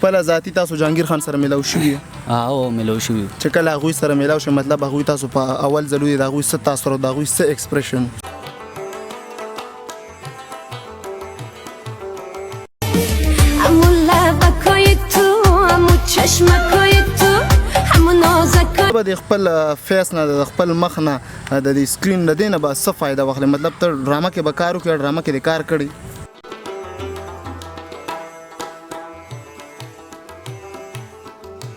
خپل ذاتی تاسو جهانگیر خان سره ملاو شوي او ملاو شوي چې کله هغوی سره ملاو شي مطلب هغوی تاسو په اول ځل د هغوی څه تاثر او د هغوی څه ایکسپریشن به د خپل فیس نه د خپل مخ نه د دې سکرین نه دی نه به څه فایده واخلې مطلب ته ډرامه کې به کار وکړې ډرامه کې د کار کړی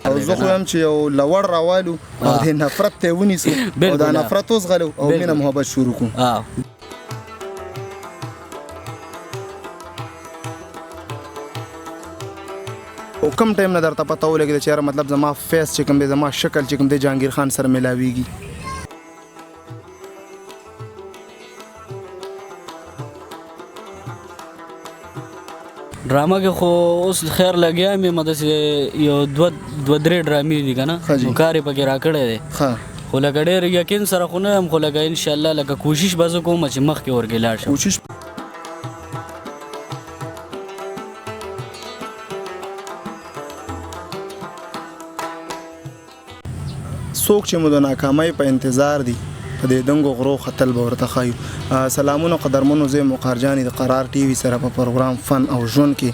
او زه خو یم چې یو لوړ راوالو او د نفرت ته ونیسو او د نفرت وزغلو او مینه محبت شروع کړو او کم ټایم نه درته پته ولګېده چې یاره مطلب زما فیس چې کوم دی زما شکل چې کوم دی جهانگیر خان سره ملاویږي ډرامه کې خو اوس خیر لګیا مې مدرسې یو دوه درې ډرامې دي که نه نو کار یې پکې راکړی دی خو لکه ډېر یقین سره خو نه یم خو لکه انشاءالله لکه کوشش به زه کوم چې مخکې ورکې لاړ شم کوشش څوک چې مو د ناکامۍ په انتظار دي په دې دنګو غرو ختل به ورته ښایو سلامونه قدرمنو زه مقر جانې د قرار ټي وي سره په پروګرام فن او ژوند کې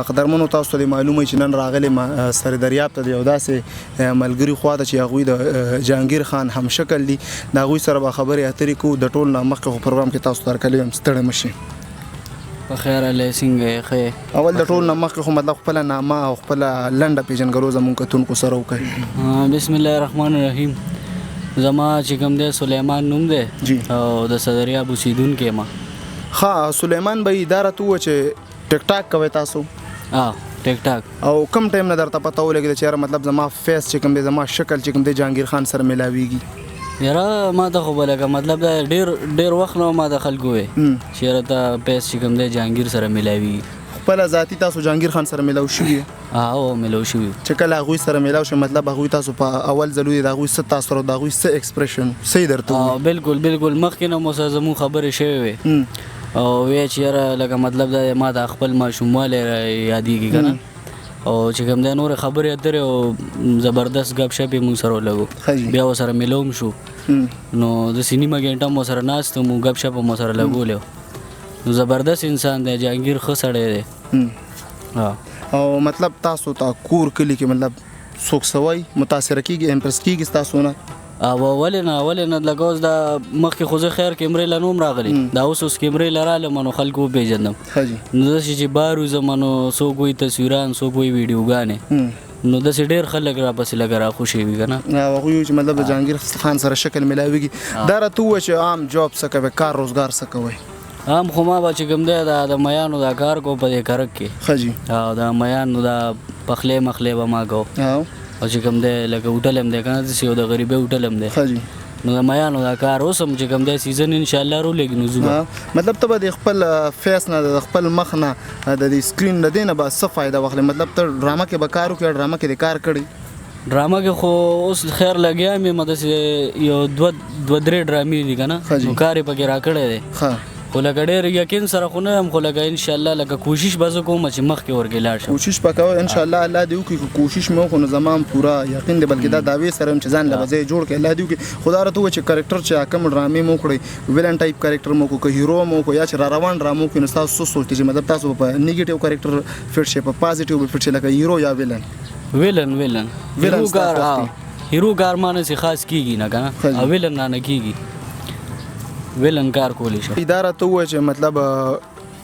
قدرمنو تاسو ته معلومه چې نن راغلی ما سر دریاب ته د یو داسې ملګري خوا ته چې هغوی د جهانگیر خان هم شکل دي د هغوی سره به خبرې اترې کوو د ټول نه مخکې خو پروګرام کې تاسو ته درکلی یم ستړی مه شئ په خیر علی څنګه یې ښه اول د ټول نه مخکې خو مطلب خپله نامه او خپله لنډه پیژنګلو زموږ کتونکو سره وکړئ بسم الله الرحمن الرحیم زما چې کوم دی سلیمان نوم دی او د صدریاب اوسیدونکی یم ښه سلیمان بهی دا راته ووایه چې ټیک ټاک کوئ تاسو ټیک ټاک او کم ټایم نه درته پته ولګېده چې یاره مطلب زما فیس چې کوم دی زما شکل چې کوم دی جهانگیر خان سره ملاویږي یاره ما ته خو به لکه مطلب دا ډېر وخت نه ما د خلکو وی چې یاره ته پیس چې کوم دی جهانگیر سره ملاویږي خپله ذاتي تاسو جهانگیر خان سره ملاو شوي او ملاو شوي چې کله هغوی سره ملاو شي مطلب هغوی تاسو په اول ځل د هغوی څه تاثر او د هغوی څه ایکسپریشن صحیح درته بالکل مخکې نه مو سره زموږ خبرې شوې وې او وی چې یاره لکه مطلب دا ما د خپل ماشوموالی یادېږي که نه او چې کوم دی نورې خبرې اترې او زبردست ګپ شپ یې مونږ سره ولګو بیا ورسره میلوم شو نو داسې نیمه ګنټه مو سره ناست وم ګپ شپ مو سره لګولی نو زبردست انسان دی جهانگیر ښه سړی دی او مطلب تاسو ته کور کلي کې مطلب څوک سوی متاثره کېږي امپرس کېږي ستاسو نه ولې نه لکه اوس دا مخکې خو زه خیر کیمرې له نوم راغلی دا اوس کیمرې له رالم نو خلکو وپېژندم نو داسې چې بار وځم نو څوک وایي تصویران څوک وایي ویډیوګانې نو داسې ډېر خلک راپسې لکه راخوشې وي که نه هغوی چې مطلب د جهانگیر خان سره شکل ملاویږي دا راته ووایه چې عام جاب څه کوئ کار روزګار څه کوئ عام خو ما به چې کوم دی د میانو دا کار کو په دې کرک کې او د میانو دا پخلی مخلی به ما کو او چې کوم دی لکه هوټل هم دی که نه داسې یو د غریبۍ هوټل هم دی نو د میانو دا کار اوس هم چې کوم دی سیزن انشاءالله رولېږي نو ځو مطلب ته به د خپل فیس نه د خپل مخ نه د دې سکرین نه دی نه به څه فایده واخلې مطلب ته ډرامه کې به کار وکړې ډرامه کې د کار کړی ډرامه کې خو اوس خیر لګیا مې مدرسې یو دوه درې ډرامې دي که نه نو کار یې پکې راکړی دی خو لکه ډېر یقین سره خو نه یم خو لکه انشاءالله لکه کوشش به زه کوم چې مخکې ورکې لاړ شم کوشش به کوئ انشاءالله الله دې وکړي که کوشش مې وکړو نو زما هم پوره یقین دی بلکې دا دعوې سره یم چې ځان له به ځای جوړ کړي الله دې وکړي خو دا راته ووایه چې کرکټر چې کوم ډرامې مو وکړئ ویلن ټایپ کرکټر مو وکړو که هیرو مو وکړو یا چې را روان ډرامه وکړي نو ستاسو څه سوچ دی چې مطلب تاسو به په نیګیټیو کرکټر فټ شئ په پازیټیو به فټ شئ لکه هیرو یا ویلن هیرو کار مانه چې خاص کېږي نه که نه او ویلن نه کېږي ویلن کار کولی شي دا راته ووایه چې مطلب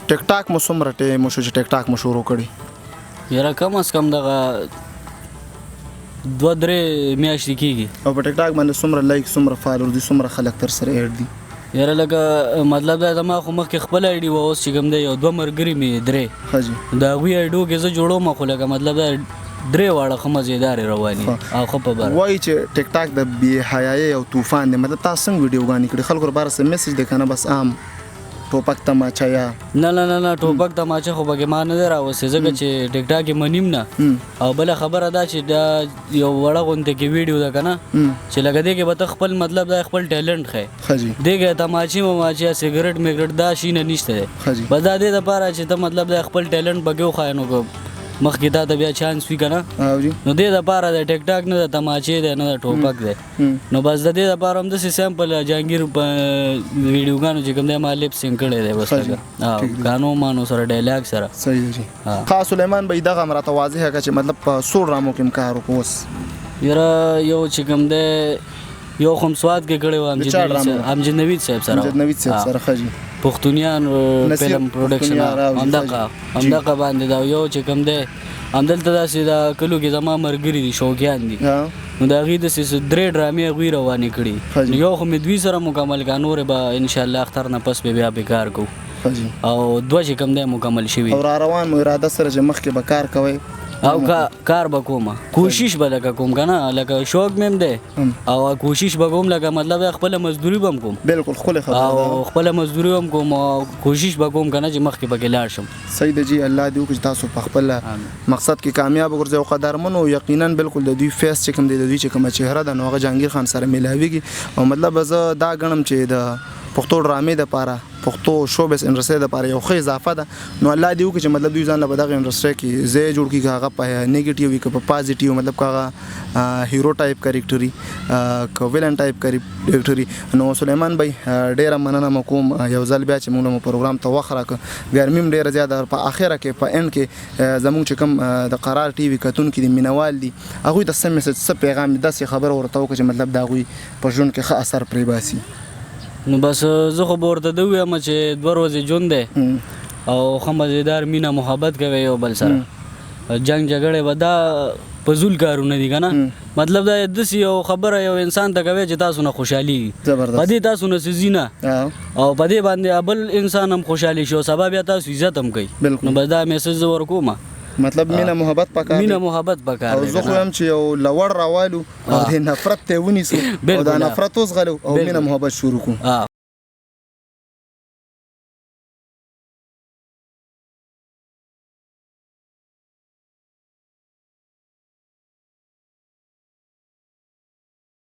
ټیک ټاک مو څومره ټایم وشو چې ټیک ټاک مو شروع کړي یاره کم از کم دغه 2-3 میاشتې کېږي او په ټیک ټاک باندې څومره لایک څومره فالور دي څومره خلک تر سره ایډ دي یاره لکه مطلب دا زما خو مخکې خپل آی ډي وه اوس چې کوم دی یو 2 ملګري مې 3 د هغوی آی ډو کې زه جوړوم خو لکه مطلب دا 3 واړه ښه مزېدارې رواني او ښه په بر وایي چې ټیک ټاک د بې حیایۍ او طوفان دی مطلب تاسو څنګه ویډیوګانې کړي خلکو لپاره څه میسج دی که نه بس عام ټوپک تماچه یا نه ټوپک تماچه خو پکې ما نه دی راوستې ځکه چې ټیک ټاک یې منیم نه او بله خبره دا چې دا یو وړه غونته کې ویډیو ده که نه چې لکه دې کې به ته خپل مطلب دا خپل ټیلنټ ښیې دې کې تماچې مماچې یا سګرټ میګرټ دا شي نه نشته دی بس دا دې دپاره چې ته مطلب دا خپل ټیلنټ پکې وښایې نو مخکې تا ته بیا چانس وي که نه او جی نو دې دپاره د ټیک ټاک نه د تماچې دی نه د ټوپک دی نو بس د دې دپاره هم داسې سیمپل جهانګیر په ویډیوګانو چې کوم دی ما لیپ سینګ کړی دی بس لکه ګانو مانو سره ډایلاګ سره صحیح دی جی خاص سلیمان بھائی دغه هم راته واضح که چې مطلب په څو ډرامو کې هم کار وکړو اوس یاره یو چې کوم دی یو خو هم سواد کې کړی و امجد نوید صاحب سره امجد نوید صاحب سره ښه جي پښتونیان فلم پروډکشن همدغه باندې دا یو چې کوم دی همدلته داسې د کلو کې زما ملګري دي شوقیان دي نو د هغوی داسې 3 ډرامې هغوی روانې کړي یو خو مې 2 سره مکمل کړه نورې به انشاءالله اختر نه پس به بیا به کار کوو او 2 چې کوم دی مکمل شوي او را روان مو اراده سره چې مخکې به کار کوئ او کار به کوم کوشش به لکه کوم که نه لکه شوق مې هم دی او کوشش به کوم لکه مطلب خپله مزدوري به هم کوم بالکل ښکلې خبره او خپله مزدوري هم کوم او کوشش به کوم که نه چې مخکې پکې لاړ شم صحیح ده جي الله دې وکړي چې تاسو په خپل مقصد کې کامیاب وګرځئ او قدرمن او یقینا بالکل د دوی فیس چې کوم دی د دوی چې کومه چهره ده نو هغه جهانګیر خان سره میلاویږي او مطلب زه دا ګڼم چې د پښتو ډرامې دپاره پښتو شوبس انډسټري دپاره یو ښه اضافه ده نو الله دې وکړي چې مطلب دوی ځان له په دغه انډسټري کې ځای جوړ کړي که هغه په نیګیټیو وي که په پازیټیو مطلب که هغه هیرو ټایپ کریکټر وي که ویلن ټایپ کریکټر وي نو سلیمان بھائی ډېره مننه مو کوم یو ځل بیا چې موږ مو پروګرام ته وخت راکړه ګرمي هم ډېره زیاده په اخره کې په اینډ کې زموږ چې کوم د قرار ټي وي کتونکي دي مینوال دي هغوی ته څه میسج څه پیغام داسې خبره ورته وکړه چې مطلب د هغوی په ژوند کې ښه اثر پرې باسي نو بس زه خو به ورته ده ووایم چې 2 ورځې ژوند دی او ښه مزېدار مینه محبت کوي یو بل سره جنګ جګړې به دا فضول کارونه دي که نه مطلب دا داسې یو خبره یو انسان ته کوي چې تاسو نه خوشحالېږي په دې تاسو نه څه ځي نه او په دې باندې بل انسان هم خوشحالي شي او سبا بیا تاسو عزت هم کوي نو بس دا میسج زه ورکوم مطلب مینه محبت پکار مینه محبت پکار او زه خو هم چې یو لوړ راوالو او د نفرت ته ونیسو او د نفرت وزغلو او مینه محبت شروع کوو